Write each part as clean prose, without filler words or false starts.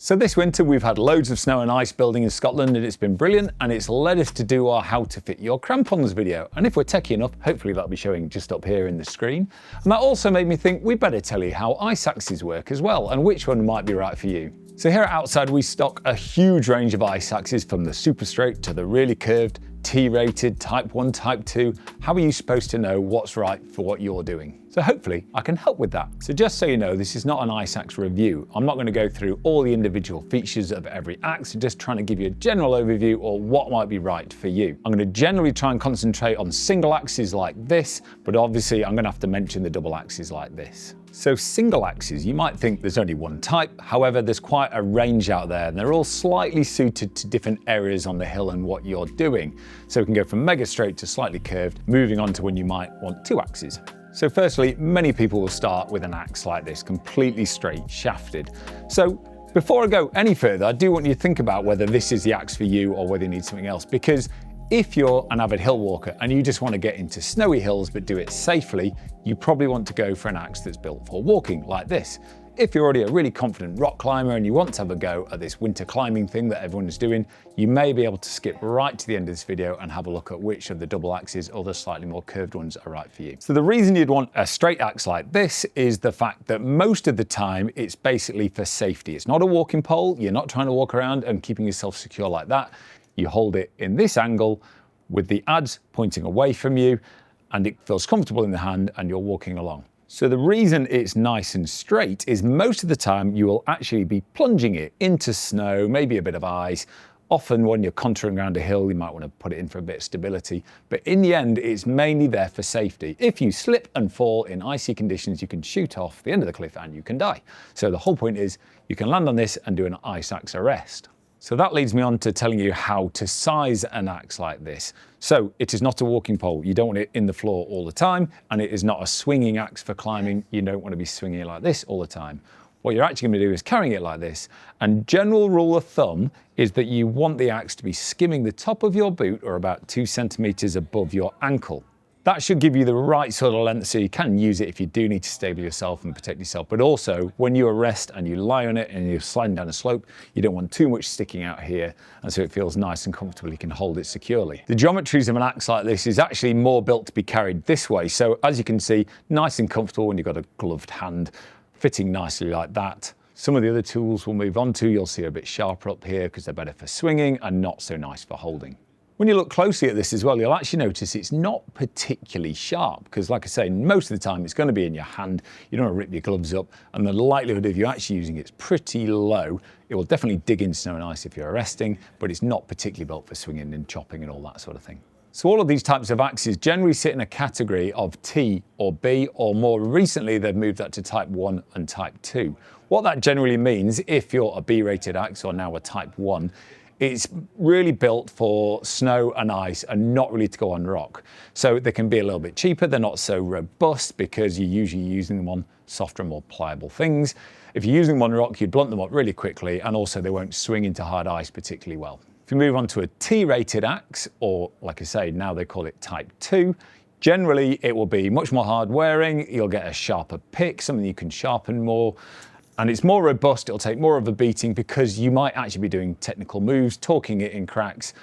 So this winter we've had loads of snow and ice building in Scotland and it's been brilliant, and it's led us to do our how to fit your crampons video. And if we're techie enough, hopefully that'll be showing just up here in the screen. And that also made me think we better tell you how ice axes work as well and which one might be right for you. So here at Outside we stock a huge range of ice axes, from the super straight to the really curved, T-rated, type 1, type 2. How are you supposed to know what's right for what you're doing? So hopefully I can help with that. So just so you know, this is not an ice axe review. I'm not going to go through all the individual features of every axe, just trying to give you a general overview or what might be right for you. I'm going to generally try and concentrate on single axes like this, but obviously I'm going to have to mention the double axes like this. So single axes, you might think there's only one type. However, there's quite a range out there and they're all slightly suited to different areas on the hill and what you're doing. So we can go from mega straight to slightly curved, moving on to when you might want two axes. So firstly, many people will start with an axe like this, completely straight, shafted. So before I go any further, I do want you to think about whether this is the axe for you or whether you need something else, because if you're an avid hill walker and you just want to get into snowy hills but do it safely, you probably want to go for an axe that's built for walking like this. If you're already a really confident rock climber and you want to have a go at this winter climbing thing that everyone is doing, you may be able to skip right to the end of this video and have a look at which of the double axes or the slightly more curved ones are right for you. So the reason you'd want a straight axe like this is the fact that most of the time it's basically for safety. It's not a walking pole. You're not trying to walk around and keeping yourself secure like that. You hold it in this angle with the adze pointing away from you, and it feels comfortable in the hand and you're walking along. So the reason it's nice and straight is most of the time you will actually be plunging it into snow, maybe a bit of ice. Often when you're contouring around a hill, you might want to put it in for a bit of stability. But in the end, it's mainly there for safety. If you slip and fall in icy conditions, you can shoot off the end of the cliff and you can die. So the whole point is you can land on this and do an ice axe arrest. So that leads me on to telling you how to size an axe like this. So it is not a walking pole. You don't want it in the floor all the time, and it is not a swinging axe for climbing. You don't want to be swinging it like this all the time. What you're actually going to do is carrying it like this. And general rule of thumb is that you want the axe to be skimming the top of your boot or about 2 centimeters above your ankle. That should give you the right sort of length so you can use it if you do need to stable yourself and protect yourself. But also, when you arrest and you lie on it and you're sliding down a slope, you don't want too much sticking out here, and so it feels nice and comfortable. You can hold it securely. The geometries of an axe like this is actually more built to be carried this way. So as you can see, nice and comfortable when you've got a gloved hand, fitting nicely like that. Some of the other tools we'll move on to, you'll see a bit sharper up here because they're better for swinging and not so nice for holding. When you look closely at this as well, you'll actually notice it's not particularly sharp because, like I say, most of the time it's going to be in your hand. You don't want to rip your gloves up, and the likelihood of you actually using it's pretty low. It will definitely dig in snow and ice if you're arresting, but it's not particularly built for swinging and chopping and all that sort of thing. So all of these types of axes generally sit in a category of T or B, or more recently they've moved that to type 1 and type 2. What that generally means, if you're a B-rated axe or now a type 1, it's really built for snow and ice and not really to go on rock. So they can be a little bit cheaper. They're not so robust because you're usually using them on softer and more pliable things. If you're using them on rock, you'd blunt them up really quickly, and also they won't swing into hard ice particularly well. If you move on to a T-rated axe, or like I say, now they call it type 2, generally it will be much more hard wearing. You'll get a sharper pick, something you can sharpen more. And it's more robust, it'll take more of a beating because you might actually be doing technical moves, torquing it in cracks,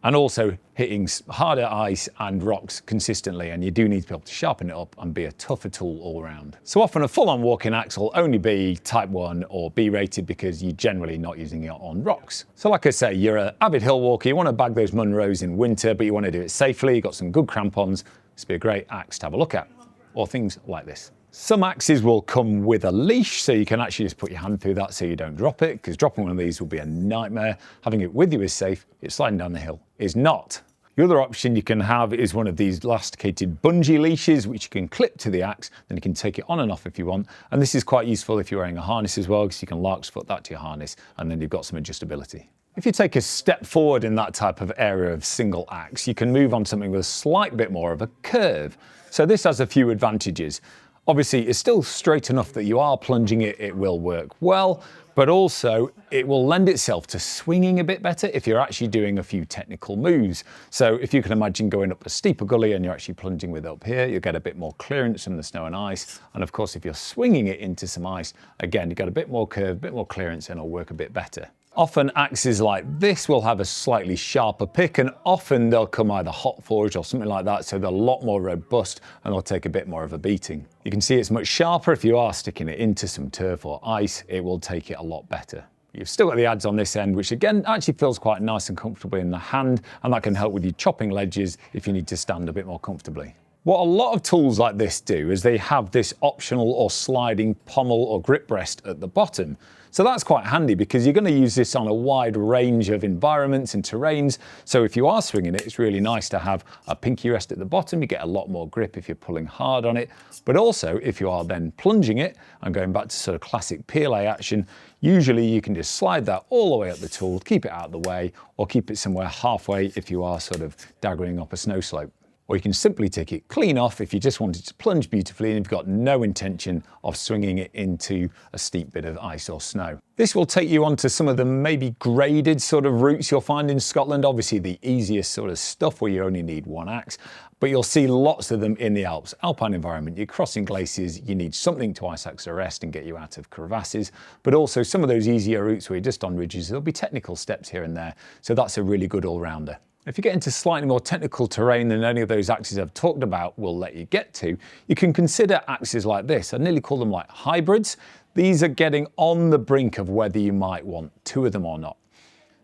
and also hitting harder ice and rocks consistently, and you do need to be able to sharpen it up and be a tougher tool all around. So often a full-on walking axe will only be type 1 or B-rated because you're generally not using it on rocks. So like I say, you're an avid hill walker, you want to bag those Munros in winter, but you want to do it safely, you've got some good crampons, this would be a great axe to have a look at, or things like this. Some axes will come with a leash, so you can actually just put your hand through that so you don't drop it, because dropping one of these will be a nightmare. Having it with you is safe, it's sliding down the hill is not. The other option you can have is one of these elasticated bungee leashes, which you can clip to the axe, then you can take it on and off if you want. And this is quite useful if you're wearing a harness as well, because you can lark's foot that to your harness, and then you've got some adjustability. If you take a step forward in that type of area of single axe, you can move on to something with a slight bit more of a curve. So this has a few advantages. Obviously, it's still straight enough that you are plunging it, it will work well, but also it will lend itself to swinging a bit better if you're actually doing a few technical moves. So if you can imagine going up a steeper gully and you're actually plunging with it up here, you'll get a bit more clearance from the snow and ice. And of course, if you're swinging it into some ice, again, you've got a bit more curve, a bit more clearance, and it'll work a bit better. Often axes like this will have a slightly sharper pick, and often they'll come either hot forged or something like that, so they're a lot more robust and they'll take a bit more of a beating. You can see it's much sharper if you are sticking it into some turf or ice, it will take it a lot better. You've still got the adze on this end, which again actually feels quite nice and comfortable in the hand, and that can help with you chopping ledges if you need to stand a bit more comfortably. What a lot of tools like this do is they have this optional or sliding pommel or grip rest at the bottom. So that's quite handy because you're going to use this on a wide range of environments and terrains. So if you are swinging it, it's really nice to have a pinky rest at the bottom. You get a lot more grip if you're pulling hard on it. But also if you are then plunging it and going back to sort of classic PLA action, usually you can just slide that all the way up the tool, keep it out of the way, or keep it somewhere halfway if you are sort of daggering up a snow slope. Or you can simply take it clean off if you just wanted to plunge beautifully and you've got no intention of swinging it into a steep bit of ice or snow. This will take you onto some of the maybe graded sort of routes you'll find in Scotland, obviously the easiest sort of stuff where you only need one axe, but you'll see lots of them in the Alps. Alpine environment, you're crossing glaciers, you need something to ice axe arrest and get you out of crevasses, but also some of those easier routes where you're just on ridges, there'll be technical steps here and there, so that's a really good all-rounder. If you get into slightly more technical terrain than any of those axes I've talked about will let you get to, you can consider axes like this. I nearly call them like hybrids. These are getting on the brink of whether you might want two of them or not.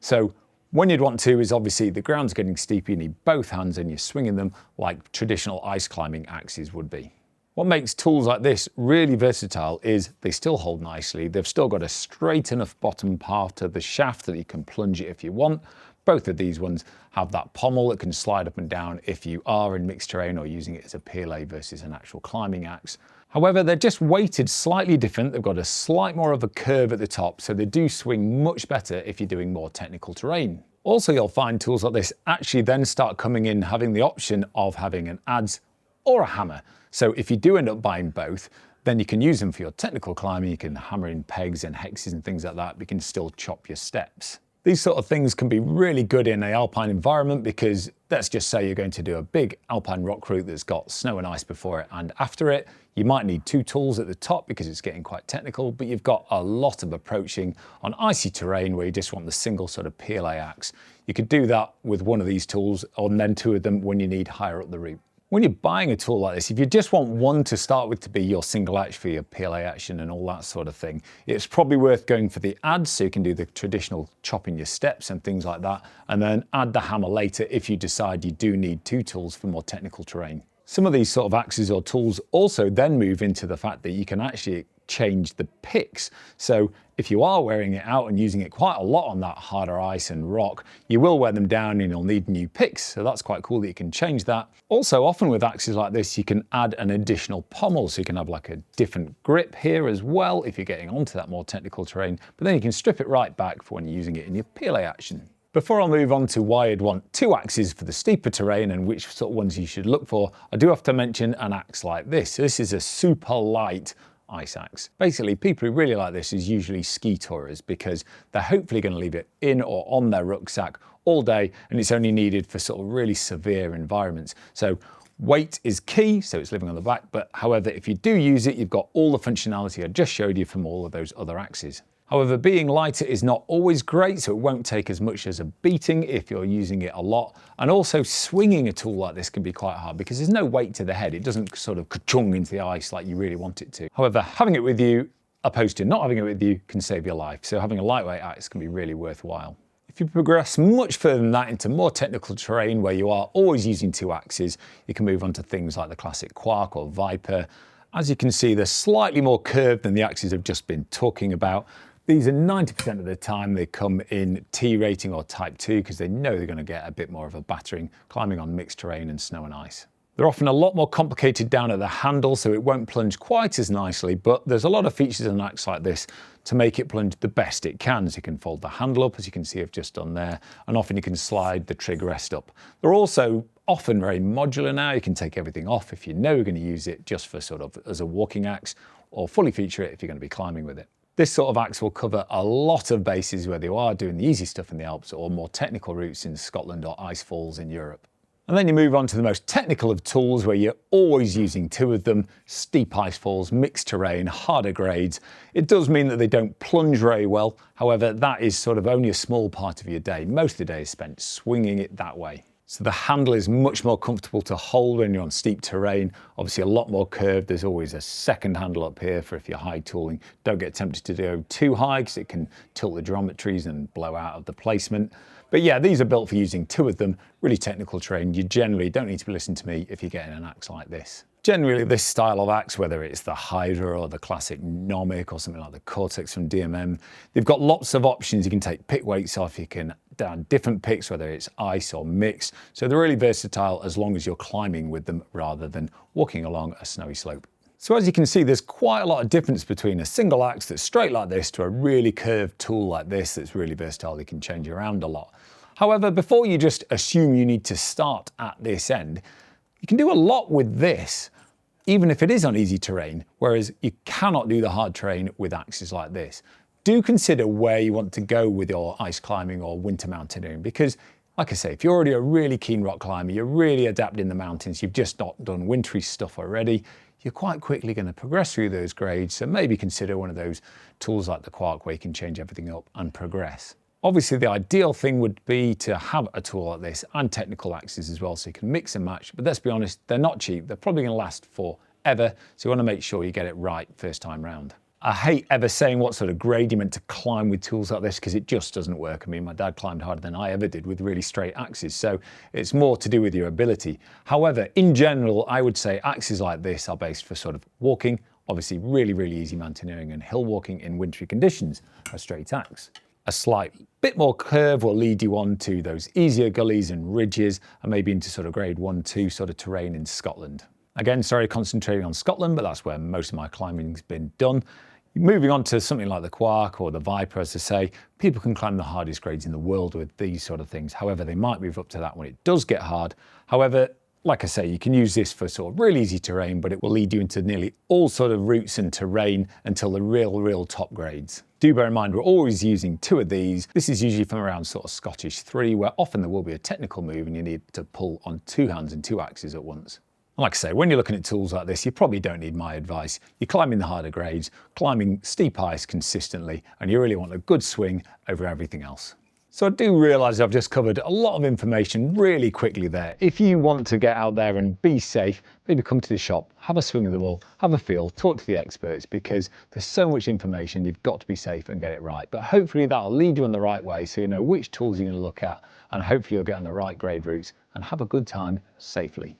So when you'd want to is obviously the ground's getting steep, you need both hands and you're swinging them like traditional ice climbing axes would be. What makes tools like this really versatile is they still hold nicely. They've still got a straight enough bottom part of the shaft that you can plunge it if you want. Both of these ones have that pommel that can slide up and down if you are in mixed terrain or using it as a PLA versus an actual climbing axe. However, they're just weighted slightly different. They've got a slight more of a curve at the top, so they do swing much better if you're doing more technical terrain. Also, you'll find tools like this actually then start coming in having the option of having an adze or a hammer. So if you do end up buying both, then you can use them for your technical climbing. You can hammer in pegs and hexes and things like that, but you can still chop your steps. These sort of things can be really good in an alpine environment because let's just say you're going to do a big alpine rock route that's got snow and ice before it and after it. You might need two tools at the top because it's getting quite technical, but you've got a lot of approaching on icy terrain where you just want the single sort of PLA axe. You could do that with one of these tools and then two of them when you need higher up the route. When you're buying a tool like this, if you just want one to start with to be your single axe for your PLA action and all that sort of thing, it's probably worth going for the adze so you can do the traditional chopping your steps and things like that, and then add the hammer later if you decide you do need two tools for more technical terrain. Some of these sort of axes or tools also then move into the fact that you can actually change the picks. So if you are wearing it out and using it quite a lot on that harder ice and rock, you will wear them down and you'll need new picks. So that's quite cool that you can change that. Also, often with axes like this, you can add an additional pommel. So you can have like a different grip here as well if you're getting onto that more technical terrain, but then you can strip it right back for when you're using it in your PLA action. Before I move on to why you'd want two axes for the steeper terrain and which sort of ones you should look for, I do have to mention an axe like this. This is a super light ice axe. Basically, people who really like this is usually ski tourers because they're hopefully going to leave it in or on their rucksack all day, and it's only needed for sort of really severe environments. So weight is key, so it's living on the back, but however, if you do use it, you've got all the functionality I just showed you from all of those other axes. However, being lighter is not always great, so it won't take as much as a beating if you're using it a lot. And also swinging a tool like this can be quite hard because there's no weight to the head. It doesn't sort of ka-chung into the ice like you really want it to. However, having it with you, opposed to not having it with you, can save your life. So having a lightweight axe can be really worthwhile. If you progress much further than that into more technical terrain where you are always using two axes, you can move on to things like the classic Quark or Viper. As you can see, they're slightly more curved than the axes I've just been talking about. These are 90% of the time they come in T rating or type 2 because they know they're going to get a bit more of a battering climbing on mixed terrain and snow and ice. They're often a lot more complicated down at the handle, so it won't plunge quite as nicely, but there's a lot of features in an axe like this to make it plunge the best it can. So you can fold the handle up, as you can see I've just done there, and often you can slide the trigger rest up. They're also often very modular now. You can take everything off if you know you're going to use it just for sort of as a walking axe, or fully feature it if you're going to be climbing with it. This sort of axe will cover a lot of bases, whether you are doing the easy stuff in the Alps or more technical routes in Scotland or ice falls in Europe. And then you move on to the most technical of tools, where you're always using two of them: steep ice falls, mixed terrain, harder grades. It does mean that they don't plunge very well. However, that is sort of only a small part of your day. Most of the day is spent swinging it that way. So the handle is much more comfortable to hold when you're on steep terrain. Obviously a lot more curved. There's always a second handle up here for if you're high tooling. Don't get tempted to go too high because it can tilt the geometries and blow out of the placement. But yeah, these are built for using two of them. Really technical terrain. You generally don't need to listen to me if you're getting an axe like this. Generally, this style of axe, whether it's the Hydra or the classic Nomic or something like the Cortex from DMM, they've got lots of options. You can take pick weights off, you can down different picks, whether it's ice or mixed. So they're really versatile as long as you're climbing with them rather than walking along a snowy slope. So as you can see, there's quite a lot of difference between a single axe that's straight like this to a really curved tool like this that's really versatile. You can change around a lot. However, before you just assume you need to start at this end, you can do a lot with this, even if it is on easy terrain, whereas you cannot do the hard terrain with axes like this. Do consider where you want to go with your ice climbing or winter mountaineering, because like I say, if you're already a really keen rock climber, you're really adept in the mountains, you've just not done wintry stuff already, you're quite quickly going to progress through those grades. So maybe consider one of those tools like the Quark where you can change everything up and progress. Obviously, the ideal thing would be to have a tool like this and technical axes as well, so you can mix and match. But let's be honest, they're not cheap. They're probably going to last forever. So you want to make sure you get it right first time round. I hate ever saying what sort of grade you're meant to climb with tools like this, because it just doesn't work. I mean, my dad climbed harder than I ever did with really straight axes, so it's more to do with your ability. However, in general, I would say axes like this are based for sort of walking, obviously really, really easy mountaineering and hill walking in wintry conditions, a straight axe. A slight bit more curve will lead you on to those easier gullies and ridges, and maybe into sort of grade 1, 2 sort of terrain in Scotland. Again, sorry, concentrating on Scotland, but that's where most of my climbing's been done. Moving on to something like the Quark or the Viper, as I say, people can climb the hardest grades in the world with these sort of things. However, they might move up to that when it does get hard. However, like I say, you can use this for sort of really easy terrain, but it will lead you into nearly all sort of routes and terrain until the real top grades. Do bear in mind, we're always using two of these. This is usually from around sort of Scottish 3, where often there will be a technical move and you need to pull on two hands and two axes at once. Like I say, when you're looking at tools like this, you probably don't need my advice. You're climbing the harder grades, climbing steep ice consistently, and you really want a good swing over everything else. So I do realise I've just covered a lot of information really quickly there. If you want to get out there and be safe, maybe come to the shop, have a swing of the wall, have a feel, talk to the experts, because there's so much information, you've got to be safe and get it right. But hopefully that'll lead you in the right way, so you know which tools you're going to look at, and hopefully you'll get on the right grade routes and have a good time safely.